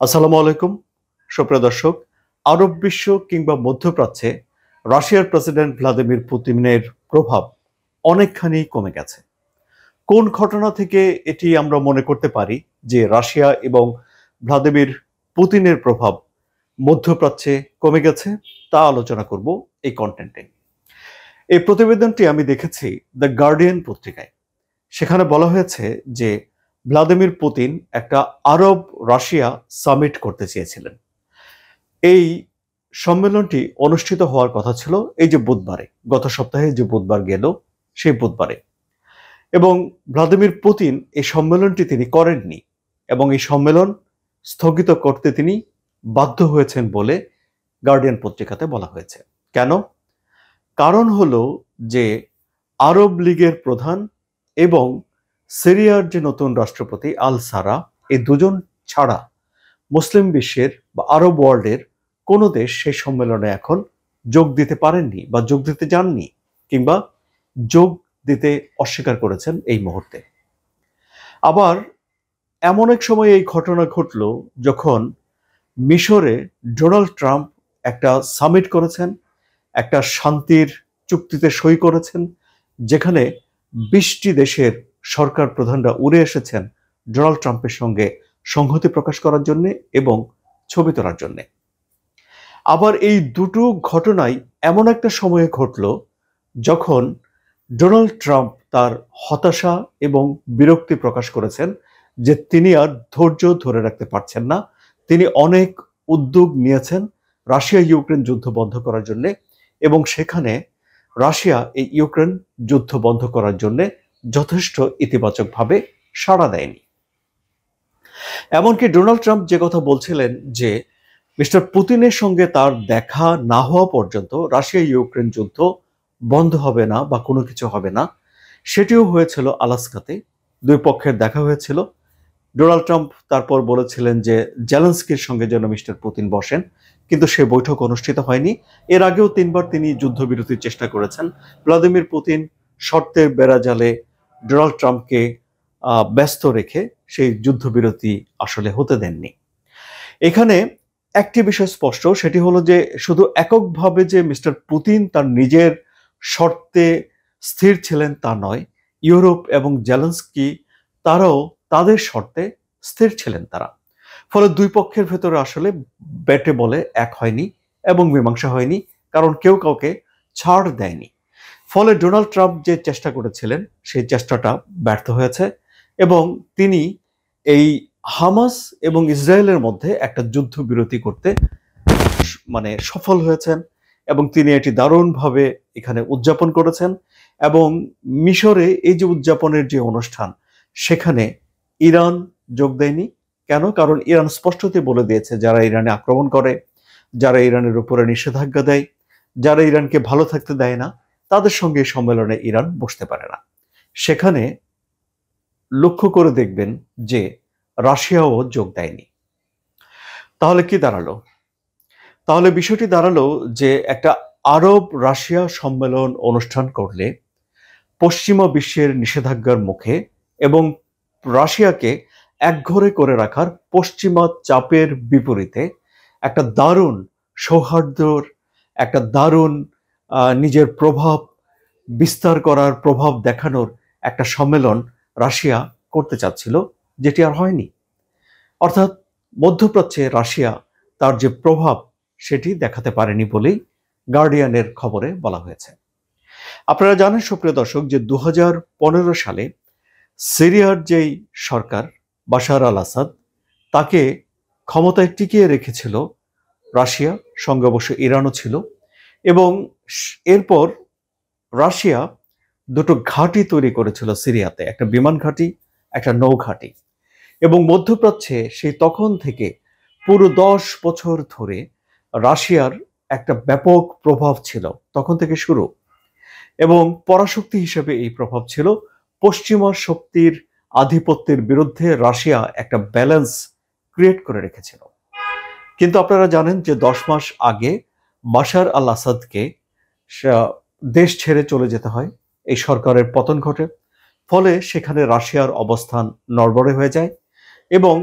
আসসালামু আলাইকুম সুপ্রিয় দর্শক। আরব বিশ্ব কিংবা মধ্যপ্রাচ্যে রাশিয়ার প্রেসিডেন্ট ভ্লাদিমির পুতিনের প্রভাব অনেকখানি কমে গেছে। কোন ঘটনা থেকে এটি আমরা মনে করতে পারি যে রাশিয়া এবং ভ্লাদিমির পুতিনের প্রভাব মধ্যপ্রাচ্যে কমে গেছে, তা আলোচনা করব এই কন্টেন্টে। এই প্রতিবেদনটি আমি দেখেছি দ্য গার্ডিয়ান পত্রিকায়। সেখানে বলা হয়েছে যে ভ্লাদিমির পুতিন একটা আরব রাশিয়া সামিট করতে চেয়েছিলেন। এই সম্মেলনটি অনুষ্ঠিত হওয়ার কথা ছিল এই যে বুধবারে, গত সপ্তাহে যে বুধবার গেল সেই বুধবারে, এবং ভ্লাদিমির পুতিন এই সম্মেলনটি তিনি করেননি এবং এই সম্মেলন স্থগিত করতে তিনি বাধ্য হয়েছেন বলে গার্ডিয়ান পত্রিকাতে বলা হয়েছে। কেন? কারণ হলো যে আরব লীগের প্রধান এবং সিরিয়ার যে নতুন রাষ্ট্রপতি আল সারা, এই দুজন ছাড়া মুসলিম বিশ্বের বা আরব ওয়ার্ল্ডের কোনো দেশ সেই সম্মেলনে এখন যোগ দিতে পারেননি বা যোগ দিতে যাননি, কিংবা যোগ দিতে অস্বীকার করেছেন এই মুহূর্তে। আবার এমন এক সময় এই ঘটনা ঘটল যখন মিশরে ডোনাল্ড ট্রাম্প একটা সামিট করেছেন, একটা শান্তির চুক্তিতে সই করেছেন, যেখানে 20টি দেশের সরকার প্রধানরা উড়ে এসেছেন ডোনাল্ড ট্রাম্পের সঙ্গে সংহতি প্রকাশ করার জন্য এবং ছবি তোলার জন্য। আবার এই দুটো ঘটনাই এমন একটা সময়ে ঘটল যখন ডোনাল্ড ট্রাম্প তার হতাশা এবং বিরক্তি প্রকাশ করেছেন যে তিনি আর ধৈর্য ধরে রাখতে পারছেন না। তিনি অনেক উদ্যোগ নিয়েছেন রাশিয়া ইউক্রেন যুদ্ধ বন্ধ করার জন্য, এবং সেখানে রাশিয়া এই ইউক্রেন যুদ্ধ বন্ধ করার জন্য যথেষ্ট ইতিবাচকভাবে সাড়া দেয়নি। এমনকি ডোনাল্ড ট্রাম্প যে কথা বলছিলেন যে মিস্টার পুতিনের সঙ্গে তার দেখা না হওয়া পর্যন্ত রাশিয়া ইউক্রেন যুদ্ধ বন্ধ হবে না বা কোনো কিছু হবে না, সেটিও হয়েছিল আলাস্কাতে। দুই পক্ষের দেখা হয়েছিল। ডোনাল্ড ট্রাম্প তারপর বলেছিলেন যে জেলেনস্কির সঙ্গে যেন মিস্টার পুতিন বসেন, কিন্তু সে বৈঠক অনুষ্ঠিত হয়নি। এর আগেও 3বার তিনি যুদ্ধবিরতির চেষ্টা করেছেন। ভ্লাদিমির পুতিন শর্তের বেড়াজালে ডোনাল্ড ট্রাম্পকে ব্যস্ত রেখে সেই যুদ্ধবিরতি আসলে হতে দেননি। এখানে একটি বিষয় স্পষ্ট, সেটি হলো যে শুধু এককভাবে যে মিস্টার পুতিন তার নিজের শর্তে স্থির ছিলেন তা নয়, ইউরোপ এবং জেলেনস্কি তারাও তাদের শর্তে স্থির ছিলেন তারা। ফলে দুই পক্ষের ভেতরে আসলে ব্যাটে বলে এক হয়নি এবং মীমাংসা হয়নি, কারণ কেউ কাউকে ছাড় দেয়নি। ফলে ডোনাল্ড ট্রাম্প যে চেষ্টা করেছিলেন সেই চেষ্টাটা ব্যর্থ হয়েছে এবং তিনি এই হামাস এবং ইসরায়েলের মধ্যে একটা যুদ্ধবিরতি করতে সফল হয়েছেন, এবং তিনি এটি দারুণভাবে এখানে উদযাপন করেছেন। এবং মিশরে এই যে উদযাপনের যে অনুষ্ঠান, সেখানে ইরান যোগ দেয়নি। কেন? কারণ ইরান স্পষ্টতই বলে দিয়েছে যারা ইরানে আক্রমণ করে, যারা ইরানের উপরে নিষেধাজ্ঞা দেয়, যারা ইরানকে ভালো থাকতে দেয় না, তাদের সঙ্গে সম্মেলনে ইরান বসতে পারে না। সেখানে লক্ষ্য করে দেখবেন যে রাশিয়াও যোগ দেয়নি। তাহলে কি দাঁড়ালো? তাহলে বিষয়টি দাঁড়ালো যে একটা আরব রাশিয়া সম্মেলন অনুষ্ঠান করলে পশ্চিমা বিশ্বের নিষেধাজ্ঞার মুখে এবং রাশিয়াকে একঘরে করে রাখার পশ্চিমা চাপের বিপরীতে একটা দারুণ সৌহার্দ্যর, একটা দারুণ নিজের প্রভাব বিস্তার করার, প্রভাব দেখানোর একটা সম্মেলন রাশিয়া করতে চাচ্ছিল, যেটি আর হয়নি। অর্থাৎ মধ্যপ্রাচ্যে রাশিয়া তার যে প্রভাব সেটি দেখাতে পারেনি বলেই গার্ডিয়ানের খবরে বলা হয়েছে। আপনারা জানেন সুপ্রিয় দর্শক যে 2015 সালে সিরিয়ার যেই সরকার বাশার আল আসাদ, তাকে ক্ষমতায় টিকিয়ে রেখেছিল রাশিয়া, সঙ্গে অবশ্য ইরানও ছিল। এবং এরপর রাশিয়া দুটো ঘাঁটি তৈরি করেছিল সিরিয়াতে, একটা বিমান ঘাঁটি, একটা নৌ ঘাঁটি। এবং মধ্যপ্রাচ্যে সেই তখন থেকে পুরো 10 বছর ধরে রাশিয়ার একটা ব্যাপক প্রভাব ছিল, তখন থেকে শুরু। এবং পরাশক্তি হিসেবে এই প্রভাব ছিল। পশ্চিমা শক্তির আধিপত্যের বিরুদ্ধে রাশিয়া একটা ব্যালেন্স ক্রিয়েট করে রেখেছিল। কিন্তু আপনারা জানেন যে 10 মাস আগে বাশার আল আসাদকে দেশ ছেড়ে চলে যেতে হয়, এই সরকারের পতন ঘটে। ফলে সেখানে রাশিয়ার অবস্থান নড়বড়ে হয়ে যায় এবং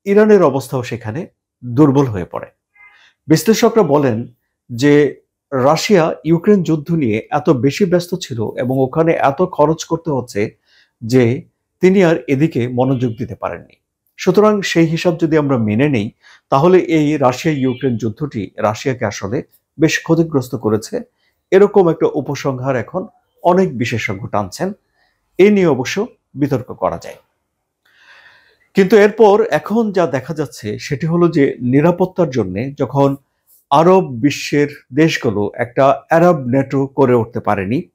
ইরানের অবস্থাও সেখানে দুর্বল হয়ে পড়ে। বিশ্লেষকরা বলেন যে রাশিয়া ইউক্রেন যুদ্ধ নিয়ে এত বেশি ব্যস্ত ছিল এবং ওখানে এত খরচ করতে হচ্ছে যে তিনি আর এদিকে মনোযোগ দিতে পারেননি। সুতরাং সেই হিসাব যদি আমরা মেনে নেই, তাহলে এই রাশিয়া ইউক্রেন যুদ্ধটি রাশিয়াকে আসলে বেশ ক্ষতিগ্রস্ত করেছে, এরকম একটা উপসংহার এখন অনেক বিশেষজ্ঞ টানছেন। এই নিয়ে অবশ্য বিতর্ক করা যায়। কিন্তু এরপর এখন যা দেখা যাচ্ছে সেটি হলো যে নিরাপত্তার জন্য যখন আরব বিশ্বের দেশগুলো একটা আরব নেটো করে উঠতে পারেনি,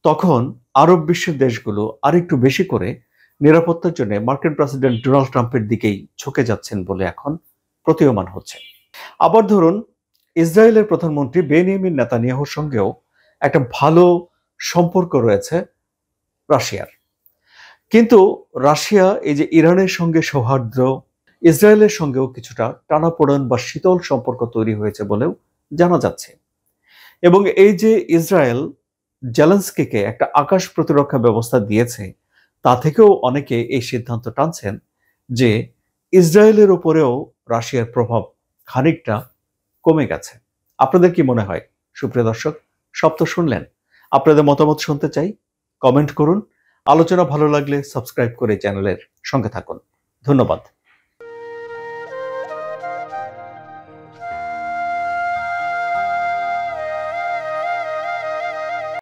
তখন আরব বিশ্বের দেশগুলো আরেকটু বেশি করে নিরাপত্তার জন্য মার্কিন প্রেসিডেন্ট ডোনাল্ড ট্রাম্পের দিকেই ঝুঁকে যাচ্ছেন বলে এখন প্রতীয়মান হচ্ছে। আবার ধরুন, ইসরায়েলের প্রধানমন্ত্রী বেনিয়ামিন নেতানিয়াহুর সঙ্গেও একটা ভালো সম্পর্ক রয়েছে রাশিয়ার। কিন্তু রাশিয়া এই যে ইরানের সঙ্গে সৌহার্দ্য, ইসরায়েলের সঙ্গেও কিছুটা টানাপোড়েন বা শীতল সম্পর্ক তৈরি হয়েছে বলেও জানা যাচ্ছে। এবং এই যে ইসরায়েল জেলেনস্কিকে একটা আকাশ প্রতিরক্ষা ব্যবস্থা দিয়েছে, তা থেকেও অনেকে এই সিদ্ধান্ত টানছেন যে ইসরায়েলের উপরেও রাশিয়ার প্রভাব খানিকটা কমে গেছে। আপনাদের কি মনে হয় সুপ্রিয় দর্শক? সব তো শুনলেন, আপনাদের মতামত শুনতে চাই, কমেন্ট করুন। আলোচনা ভালো লাগলে সাবস্ক্রাইব করে চ্যানেলের সঙ্গে থাকুন। ধন্যবাদ।